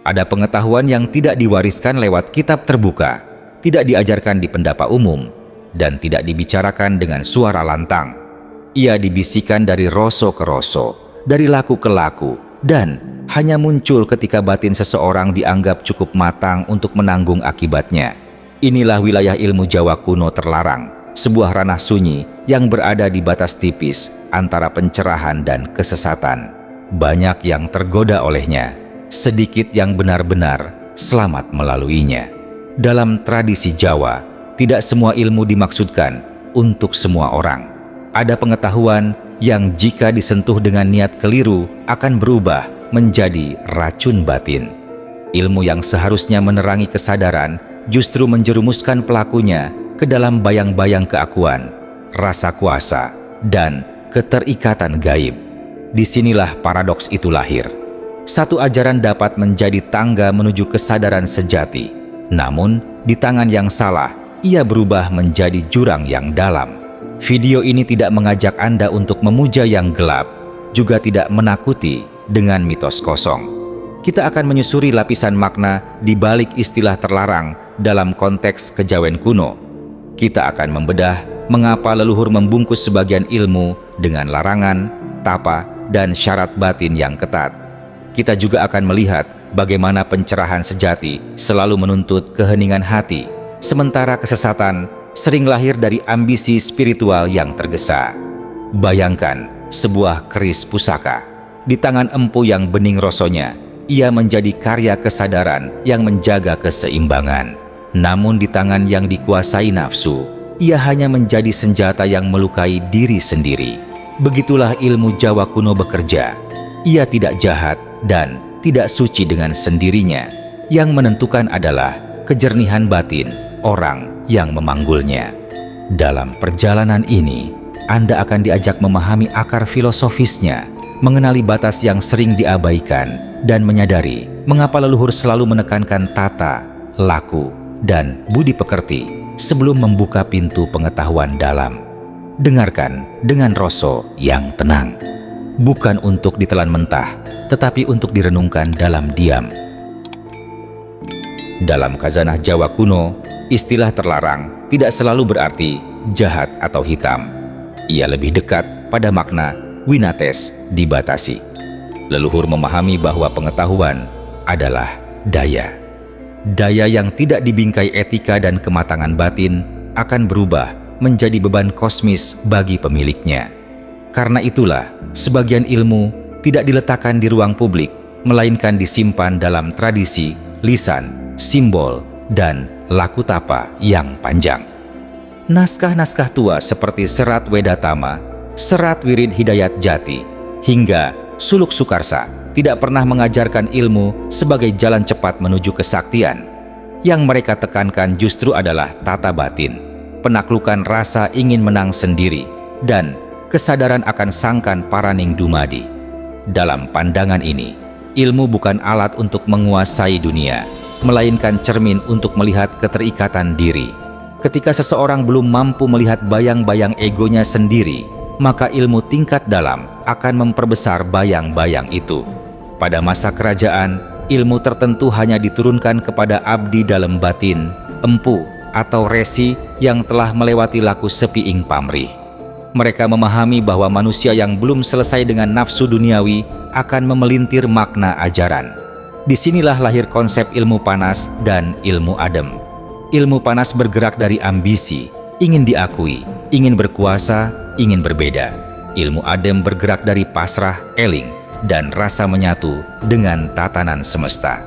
Ada pengetahuan yang tidak diwariskan lewat kitab terbuka, tidak diajarkan di pendapa umum, dan tidak dibicarakan dengan suara lantang. Ia dibisikkan dari roso ke roso, dari laku ke laku, dan hanya muncul ketika batin seseorang dianggap cukup matang untuk menanggung akibatnya. Inilah wilayah ilmu Jawa kuno terlarang, sebuah ranah sunyi yang berada di batas tipis antara pencerahan dan kesesatan. Banyak yang tergoda olehnya, sedikit yang benar-benar selamat melaluinya. Dalam tradisi Jawa, tidak semua ilmu dimaksudkan untuk semua orang. Ada pengetahuan yang jika disentuh dengan niat keliru akan berubah menjadi racun batin. Ilmu yang seharusnya menerangi kesadaran justru menjerumuskan pelakunya ke dalam bayang-bayang keakuan, rasa kuasa, dan keterikatan gaib. Disinilah paradoks itu lahir. Satu ajaran dapat menjadi tangga menuju kesadaran sejati, namun di tangan yang salah, ia berubah menjadi jurang yang dalam. Video ini tidak mengajak Anda untuk memuja yang gelap, juga tidak menakuti dengan mitos kosong. Kita akan menyusuri lapisan makna di balik istilah terlarang dalam konteks kejawen kuno. Kita akan membedah mengapa leluhur membungkus sebagian ilmu dengan larangan, tapa, dan syarat batin yang ketat. Kita juga akan melihat bagaimana pencerahan sejati selalu menuntut keheningan hati, sementara kesesatan sering lahir dari ambisi spiritual yang tergesa. Bayangkan sebuah keris pusaka. Di tangan empu yang bening rosonya, ia menjadi karya kesadaran yang menjaga keseimbangan. Namun di tangan yang dikuasai nafsu, ia hanya menjadi senjata yang melukai diri sendiri. Begitulah ilmu Jawa kuno bekerja. Ia tidak jahat dan tidak suci dengan sendirinya. Yang menentukan adalah kejernihan batin orang yang memanggulnya. Dalam perjalanan ini, Anda akan diajak memahami akar filosofisnya, mengenali batas yang sering diabaikan, dan menyadari mengapa leluhur selalu menekankan tata, laku, dan budi pekerti sebelum membuka pintu pengetahuan dalam. Dengarkan dengan roso yang tenang, bukan untuk ditelan mentah, tetapi untuk direnungkan dalam diam. Dalam khazanah Jawa kuno, istilah terlarang tidak selalu berarti jahat atau hitam. Ia lebih dekat pada makna winates, dibatasi. Leluhur memahami bahwa pengetahuan adalah daya. Daya yang tidak dibingkai etika dan kematangan batin akan berubah menjadi beban kosmis bagi pemiliknya. Karena itulah, sebagian ilmu tidak diletakkan di ruang publik, melainkan disimpan dalam tradisi, lisan, simbol, dan laku tapa yang panjang. Naskah-naskah tua seperti Serat Wedatama, Serat Wirid Hidayat Jati, hingga Suluk Sukarsa tidak pernah mengajarkan ilmu sebagai jalan cepat menuju kesaktian. Yang mereka tekankan justru adalah tata batin, penaklukan rasa ingin menang sendiri, dan kesadaran akan sangkan paraning dumadi. Dalam pandangan ini, ilmu bukan alat untuk menguasai dunia, melainkan cermin untuk melihat keterikatan diri. Ketika seseorang belum mampu melihat bayang-bayang egonya sendiri, maka ilmu tingkat dalam akan memperbesar bayang-bayang itu. Pada masa kerajaan, ilmu tertentu hanya diturunkan kepada abdi dalam batin, empu, atau resi yang telah melewati laku sepiing pamrih. Mereka memahami bahwa manusia yang belum selesai dengan nafsu duniawi akan memelintir makna ajaran. Disinilah lahir konsep ilmu panas dan ilmu adem. Ilmu panas bergerak dari ambisi, ingin diakui, ingin berkuasa, ingin berbeda. Ilmu adem bergerak dari pasrah, eling, dan rasa menyatu dengan tatanan semesta.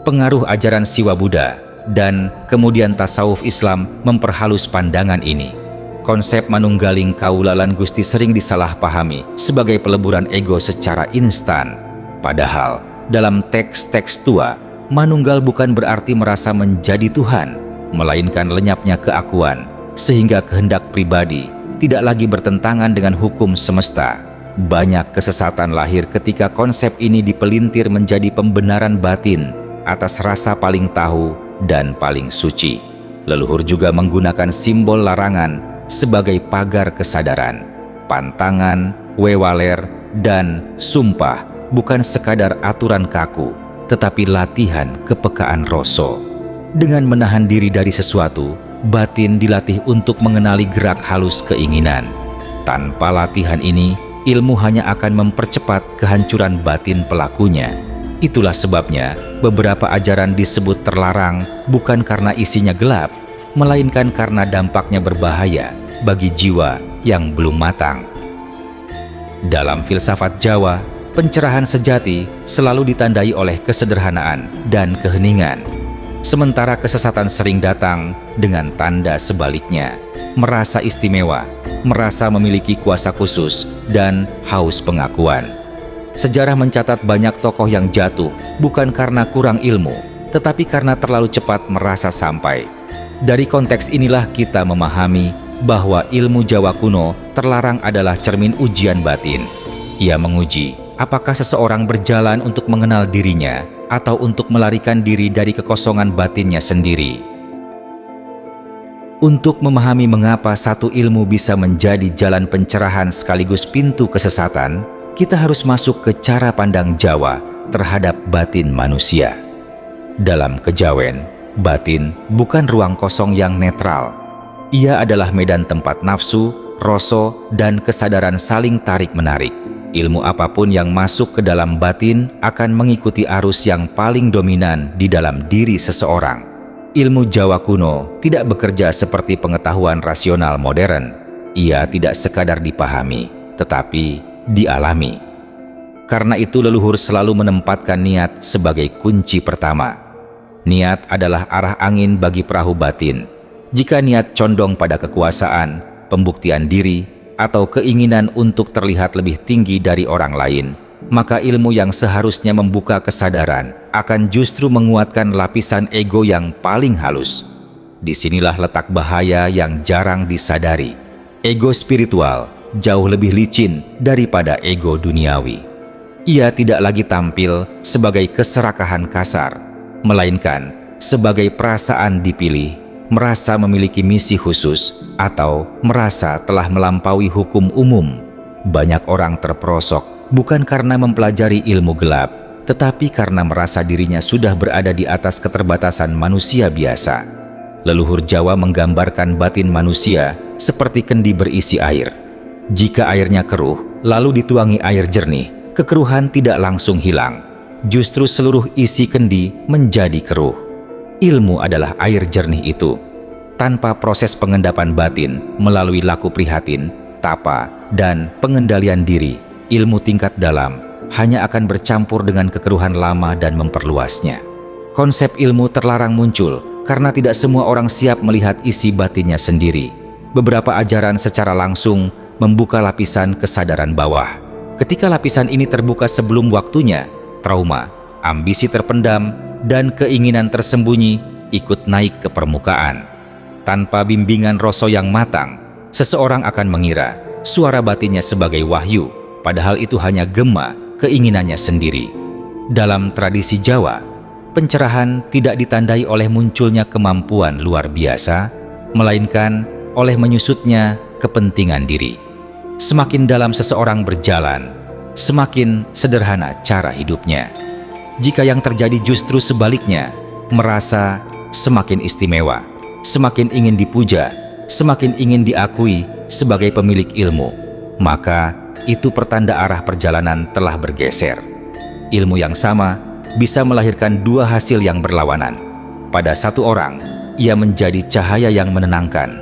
Pengaruh ajaran Siwa Buddha dan kemudian tasawuf Islam memperhalus pandangan ini. Konsep manunggaling kaulalan Gusti sering disalahpahami sebagai peleburan ego secara instan. Padahal dalam teks-teks tua, manunggal bukan berarti merasa menjadi Tuhan, melainkan lenyapnya keakuan, sehingga kehendak pribadi tidak lagi bertentangan dengan hukum semesta. Banyak kesesatan lahir ketika konsep ini dipelintir menjadi pembenaran batin atas rasa paling tahu dan paling suci. Leluhur juga menggunakan simbol larangan sebagai pagar kesadaran. Pantangan, wewaler, dan sumpah bukan sekadar aturan kaku, tetapi latihan kepekaan rasa. Dengan menahan diri dari sesuatu, batin dilatih untuk mengenali gerak halus keinginan. Tanpa latihan ini, ilmu hanya akan mempercepat kehancuran batin pelakunya. Itulah sebabnya beberapa ajaran disebut terlarang bukan karena isinya gelap, melainkan karena dampaknya berbahaya bagi jiwa yang belum matang. Dalam filsafat Jawa, pencerahan sejati selalu ditandai oleh kesederhanaan dan keheningan. Sementara kesesatan sering datang dengan tanda sebaliknya, merasa istimewa, merasa memiliki kuasa khusus, dan haus pengakuan. Sejarah mencatat banyak tokoh yang jatuh bukan karena kurang ilmu, tetapi karena terlalu cepat merasa sampai. Dari konteks inilah kita memahami bahwa ilmu Jawa kuno terlarang adalah cermin ujian batin. Ia menguji apakah seseorang berjalan untuk mengenal dirinya atau untuk melarikan diri dari kekosongan batinnya sendiri. Untuk memahami mengapa satu ilmu bisa menjadi jalan pencerahan sekaligus pintu kesesatan, kita harus masuk ke cara pandang Jawa terhadap batin manusia. Dalam kejawen, batin bukan ruang kosong yang netral. Ia adalah medan tempat nafsu, rasa, dan kesadaran saling tarik-menarik. Ilmu apapun yang masuk ke dalam batin akan mengikuti arus yang paling dominan di dalam diri seseorang. Ilmu Jawa kuno tidak bekerja seperti pengetahuan rasional modern. Ia tidak sekadar dipahami, tetapi dialami. Karena itu leluhur selalu menempatkan niat sebagai kunci pertama. Niat adalah arah angin bagi perahu batin. Jika niat condong pada kekuasaan, pembuktian diri, atau keinginan untuk terlihat lebih tinggi dari orang lain, maka ilmu yang seharusnya membuka kesadaran akan justru menguatkan lapisan ego yang paling halus. Disinilah letak bahaya yang jarang disadari. Ego spiritual jauh lebih licin daripada ego duniawi. Ia tidak lagi tampil sebagai keserakahan kasar, melainkan sebagai perasaan dipilih, merasa memiliki misi khusus, atau merasa telah melampaui hukum umum. Banyak orang terperosok bukan karena mempelajari ilmu gelap, tetapi karena merasa dirinya sudah berada di atas keterbatasan manusia biasa. Leluhur Jawa menggambarkan batin manusia seperti kendi berisi air. Jika airnya keruh, lalu dituangi air jernih, kekeruhan tidak langsung hilang. Justru seluruh isi kendi menjadi keruh. Ilmu adalah air jernih itu. Tanpa proses pengendapan batin melalui laku prihatin, tapa, dan pengendalian diri, ilmu tingkat dalam hanya akan bercampur dengan kekeruhan lama dan memperluasnya. Konsep ilmu terlarang muncul karena tidak semua orang siap melihat isi batinnya sendiri. Beberapa ajaran secara langsung membuka lapisan kesadaran bawah. Ketika lapisan ini terbuka sebelum waktunya, trauma, ambisi terpendam, dan keinginan tersembunyi ikut naik ke permukaan. Tanpa bimbingan rasa yang matang, seseorang akan mengira suara batinnya sebagai wahyu, padahal itu hanya gema keinginannya sendiri. Dalam tradisi Jawa, pencerahan tidak ditandai oleh munculnya kemampuan luar biasa, melainkan oleh menyusutnya kepentingan diri. Semakin dalam seseorang berjalan, semakin sederhana cara hidupnya. Jika yang terjadi justru sebaliknya, merasa semakin istimewa, semakin ingin dipuja, semakin ingin diakui sebagai pemilik ilmu, maka itu pertanda arah perjalanan telah bergeser. Ilmu yang sama bisa melahirkan dua hasil yang berlawanan. Pada satu orang, ia menjadi cahaya yang menenangkan.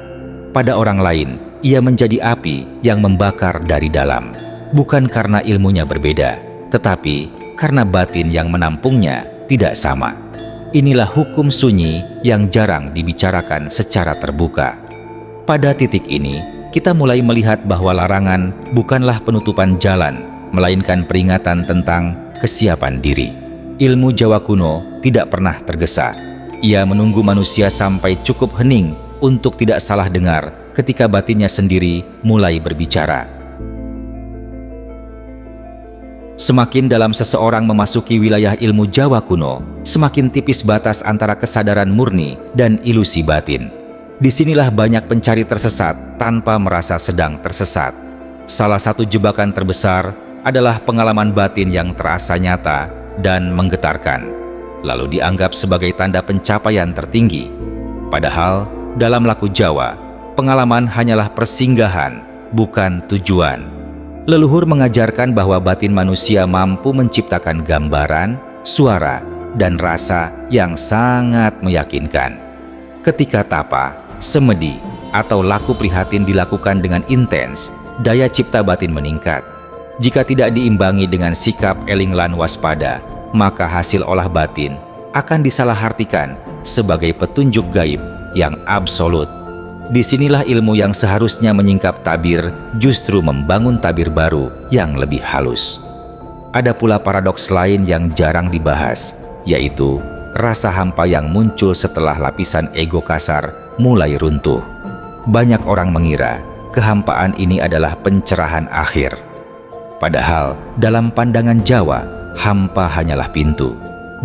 Pada orang lain, ia menjadi api yang membakar dari dalam. Bukan karena ilmunya berbeda, tetapi karena batin yang menampungnya tidak sama. Inilah hukum sunyi yang jarang dibicarakan secara terbuka. Pada titik ini, kita mulai melihat bahwa larangan bukanlah penutupan jalan, melainkan peringatan tentang kesiapan diri. Ilmu Jawa kuno tidak pernah tergesa. Ia menunggu manusia sampai cukup hening untuk tidak salah dengar ketika batinnya sendiri mulai berbicara. Semakin dalam seseorang memasuki wilayah ilmu Jawa kuno, semakin tipis batas antara kesadaran murni dan ilusi batin. Disinilah banyak pencari tersesat tanpa merasa sedang tersesat. Salah satu jebakan terbesar adalah pengalaman batin yang terasa nyata dan menggetarkan, lalu dianggap sebagai tanda pencapaian tertinggi. Padahal dalam laku Jawa, pengalaman hanyalah persinggahan, bukan tujuan. Leluhur mengajarkan bahwa batin manusia mampu menciptakan gambaran, suara, dan rasa yang sangat meyakinkan. Ketika tapa, semedi, atau laku prihatin dilakukan dengan intens, daya cipta batin meningkat. Jika tidak diimbangi dengan sikap eling lan waspada, maka hasil olah batin akan disalahartikan sebagai petunjuk gaib yang absolut. Disinilah ilmu yang seharusnya menyingkap tabir justru membangun tabir baru yang lebih halus. Ada pula paradoks lain yang jarang dibahas, yaitu rasa hampa yang muncul setelah lapisan ego kasar mulai runtuh. Banyak orang mengira kehampaan ini adalah pencerahan akhir. Padahal dalam pandangan Jawa, hampa hanyalah pintu.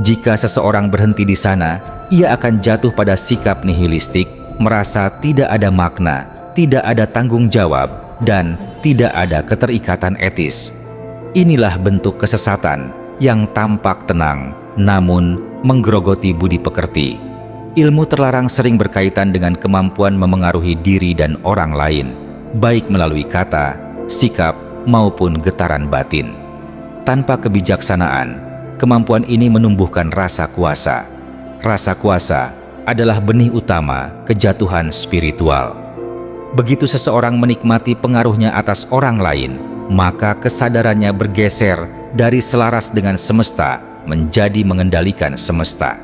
Jika seseorang berhenti di sana, ia akan jatuh pada sikap nihilistik, merasa tidak ada makna, tidak ada tanggung jawab, dan tidak ada keterikatan etis. Inilah bentuk kesesatan yang tampak tenang, namun menggerogoti budi pekerti. Ilmu terlarang sering berkaitan dengan kemampuan memengaruhi diri dan orang lain, baik melalui kata, sikap, maupun getaran batin. Tanpa kebijaksanaan, kemampuan ini menumbuhkan rasa kuasa. Rasa kuasa adalah benih utama kejatuhan spiritual. Begitu seseorang menikmati pengaruhnya atas orang lain, maka kesadarannya bergeser dari selaras dengan semesta menjadi mengendalikan semesta.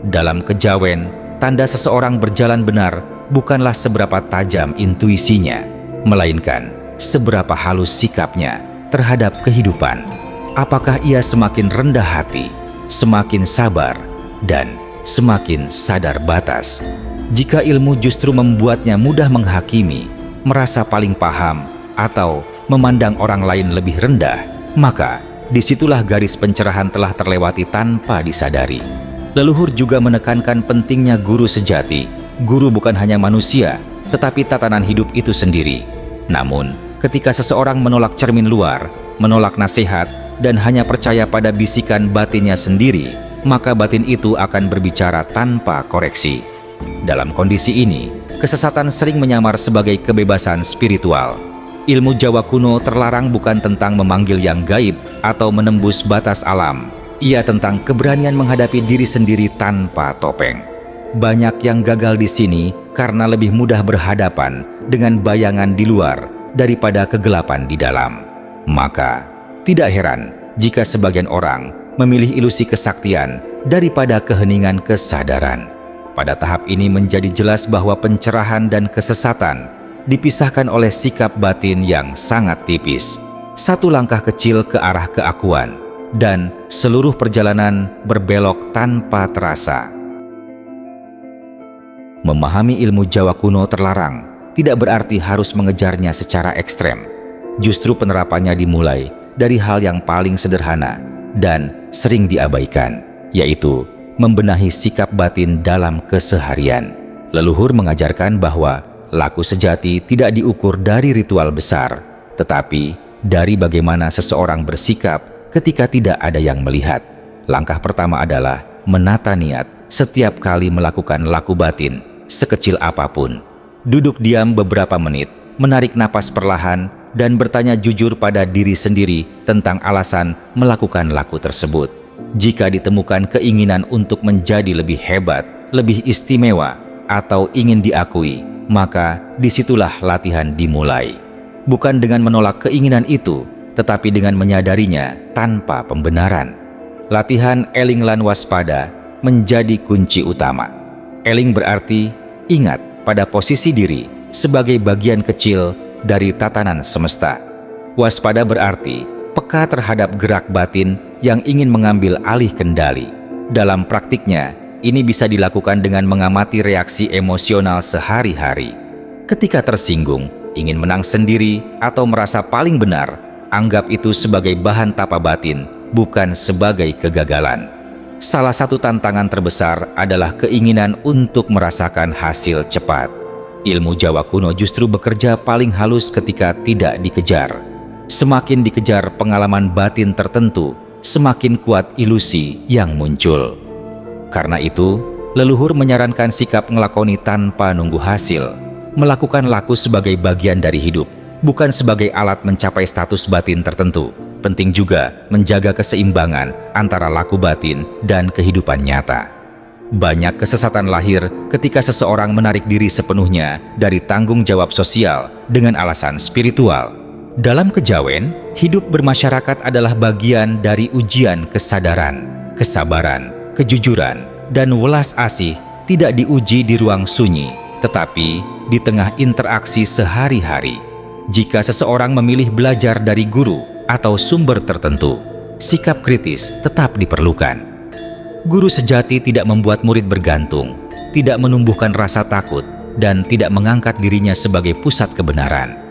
Dalam kejawen, tanda seseorang berjalan benar bukanlah seberapa tajam intuisinya, melainkan seberapa halus sikapnya terhadap kehidupan. Apakah ia semakin rendah hati, semakin sabar, dan semakin sadar batas? Jika ilmu justru membuatnya mudah menghakimi, merasa paling paham, atau memandang orang lain lebih rendah, maka disitulah garis pencerahan telah terlewati tanpa disadari. Leluhur juga menekankan pentingnya guru sejati. Guru bukan hanya manusia, tetapi tatanan hidup itu sendiri. Namun, ketika seseorang menolak cermin luar, menolak nasihat, dan hanya percaya pada bisikan batinnya sendiri, maka batin itu akan berbicara tanpa koreksi. Dalam kondisi ini, kesesatan sering menyamar sebagai kebebasan spiritual. Ilmu Jawa kuno terlarang bukan tentang memanggil yang gaib atau menembus batas alam. Ia tentang keberanian menghadapi diri sendiri tanpa topeng. Banyak yang gagal di sini karena lebih mudah berhadapan dengan bayangan di luar daripada kegelapan di dalam. Maka, tidak heran jika sebagian orang memilih ilusi kesaktian daripada keheningan kesadaran. Pada tahap ini menjadi jelas bahwa pencerahan dan kesesatan dipisahkan oleh sikap batin yang sangat tipis. Satu langkah kecil ke arah keakuan, dan seluruh perjalanan berbelok tanpa terasa. Memahami ilmu Jawa kuno terlarang tidak berarti harus mengejarnya secara ekstrem. Justru penerapannya dimulai dari hal yang paling sederhana dan sering diabaikan, yaitu membenahi sikap batin dalam keseharian. Leluhur mengajarkan bahwa laku sejati tidak diukur dari ritual besar, tetapi dari bagaimana seseorang bersikap ketika tidak ada yang melihat. Langkah pertama adalah menata niat setiap kali melakukan laku batin, sekecil apapun. Duduk diam beberapa menit, menarik napas perlahan, dan bertanya jujur pada diri sendiri tentang alasan melakukan laku tersebut. Jika ditemukan keinginan untuk menjadi lebih hebat, lebih istimewa, atau ingin diakui, maka disitulah latihan dimulai. Bukan dengan menolak keinginan itu, tetapi dengan menyadarinya tanpa pembenaran. Latihan eling lan waspada menjadi kunci utama. Eling berarti ingat pada posisi diri sebagai bagian kecil dari tatanan semesta. Waspada berarti peka terhadap gerak batin yang ingin mengambil alih kendali. Dalam praktiknya, ini bisa dilakukan dengan mengamati reaksi emosional sehari-hari. Ketika tersinggung, ingin menang sendiri, atau merasa paling benar, anggap itu sebagai bahan tapa batin, bukan sebagai kegagalan. Salah satu tantangan terbesar adalah keinginan untuk merasakan hasil cepat. Ilmu Jawa kuno justru bekerja paling halus ketika tidak dikejar. Semakin dikejar pengalaman batin tertentu, semakin kuat ilusi yang muncul. Karena itu, leluhur menyarankan sikap ngelakoni tanpa nunggu hasil, melakukan laku sebagai bagian dari hidup, bukan sebagai alat mencapai status batin tertentu. Penting juga menjaga keseimbangan antara laku batin dan kehidupan nyata. Banyak kesesatan lahir ketika seseorang menarik diri sepenuhnya dari tanggung jawab sosial dengan alasan spiritual. Dalam kejawen, hidup bermasyarakat adalah bagian dari ujian kesadaran, kesabaran, kejujuran, dan welas asih tidak diuji di ruang sunyi, tetapi di tengah interaksi sehari-hari. Jika seseorang memilih belajar dari guru atau sumber tertentu, sikap kritis tetap diperlukan. Guru sejati tidak membuat murid bergantung, tidak menumbuhkan rasa takut, dan tidak mengangkat dirinya sebagai pusat kebenaran.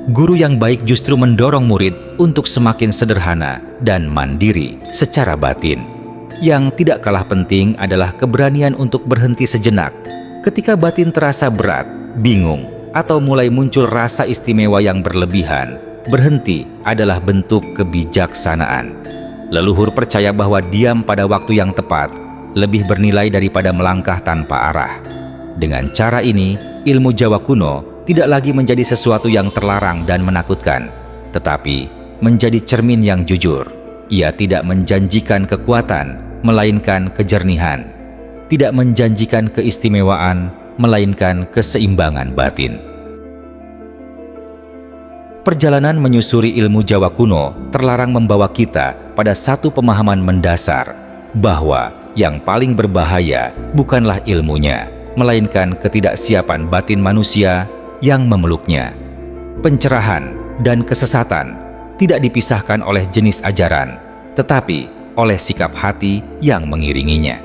Guru yang baik justru mendorong murid untuk semakin sederhana dan mandiri secara batin. Yang tidak kalah penting adalah keberanian untuk berhenti sejenak. Ketika batin terasa berat, bingung, atau mulai muncul rasa istimewa yang berlebihan, berhenti adalah bentuk kebijaksanaan. Leluhur percaya bahwa diam pada waktu yang tepat lebih bernilai daripada melangkah tanpa arah. Dengan cara ini, ilmu Jawa kuno tidak lagi menjadi sesuatu yang terlarang dan menakutkan, tetapi menjadi cermin yang jujur. Ia tidak menjanjikan kekuatan, melainkan kejernihan. Tidak menjanjikan keistimewaan, melainkan keseimbangan batin. Perjalanan menyusuri ilmu Jawa kuno terlarang membawa kita pada satu pemahaman mendasar, bahwa yang paling berbahaya bukanlah ilmunya, melainkan ketidaksiapan batin manusia yang memeluknya. Pencerahan dan kesesatan tidak dipisahkan oleh jenis ajaran, tetapi oleh sikap hati yang mengiringinya.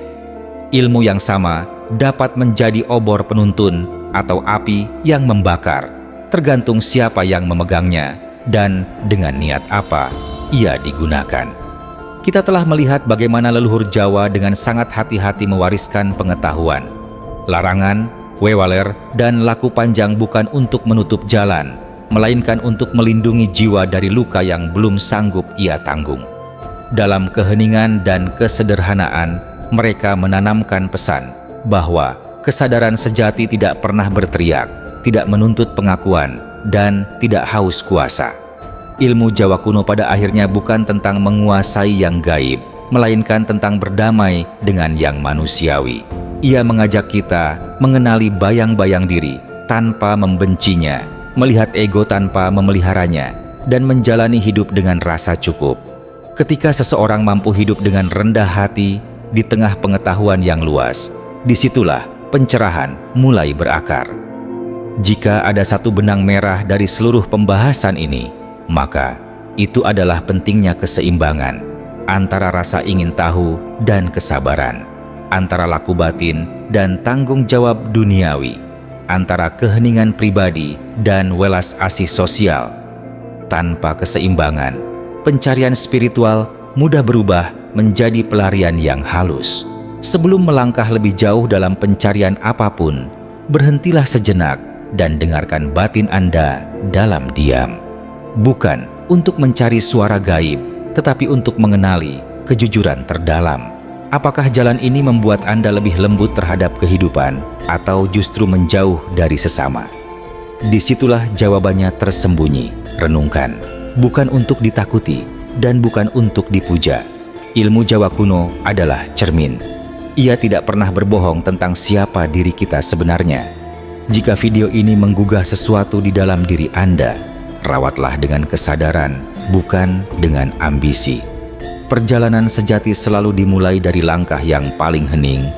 Ilmu yang sama dapat menjadi obor penuntun atau api yang membakar, tergantung siapa yang memegangnya dan dengan niat apa ia digunakan. Kita telah melihat bagaimana leluhur Jawa dengan sangat hati-hati mewariskan pengetahuan. Larangan, wewaler, dan laku panjang bukan untuk menutup jalan, melainkan untuk melindungi jiwa dari luka yang belum sanggup ia tanggung. Dalam keheningan dan kesederhanaan, mereka menanamkan pesan bahwa kesadaran sejati tidak pernah berteriak, tidak menuntut pengakuan, dan tidak haus kuasa. Ilmu Jawa kuno pada akhirnya bukan tentang menguasai yang gaib, melainkan tentang berdamai dengan yang manusiawi. Ia mengajak kita mengenali bayang-bayang diri tanpa membencinya, melihat ego tanpa memeliharanya, dan menjalani hidup dengan rasa cukup. Ketika seseorang mampu hidup dengan rendah hati di tengah pengetahuan yang luas, disitulah pencerahan mulai berakar. Jika ada satu benang merah dari seluruh pembahasan ini, maka itu adalah pentingnya keseimbangan antara rasa ingin tahu dan kesabaran, antara laku batin dan tanggung jawab duniawi, antara keheningan pribadi dan welas asih sosial. Tanpa keseimbangan, pencarian spiritual mudah berubah menjadi pelarian yang halus. Sebelum melangkah lebih jauh dalam pencarian apapun, berhentilah sejenak dan dengarkan batin Anda dalam diam. Bukan untuk mencari suara gaib, tetapi untuk mengenali kejujuran terdalam. Apakah jalan ini membuat Anda lebih lembut terhadap kehidupan atau justru menjauh dari sesama? Disitulah jawabannya tersembunyi. Renungkan, bukan untuk ditakuti dan bukan untuk dipuja. Ilmu Jawa kuno adalah cermin. Ia tidak pernah berbohong tentang siapa diri kita sebenarnya. Jika video ini menggugah sesuatu di dalam diri Anda, rawatlah dengan kesadaran, bukan dengan ambisi. Perjalanan sejati selalu dimulai dari langkah yang paling hening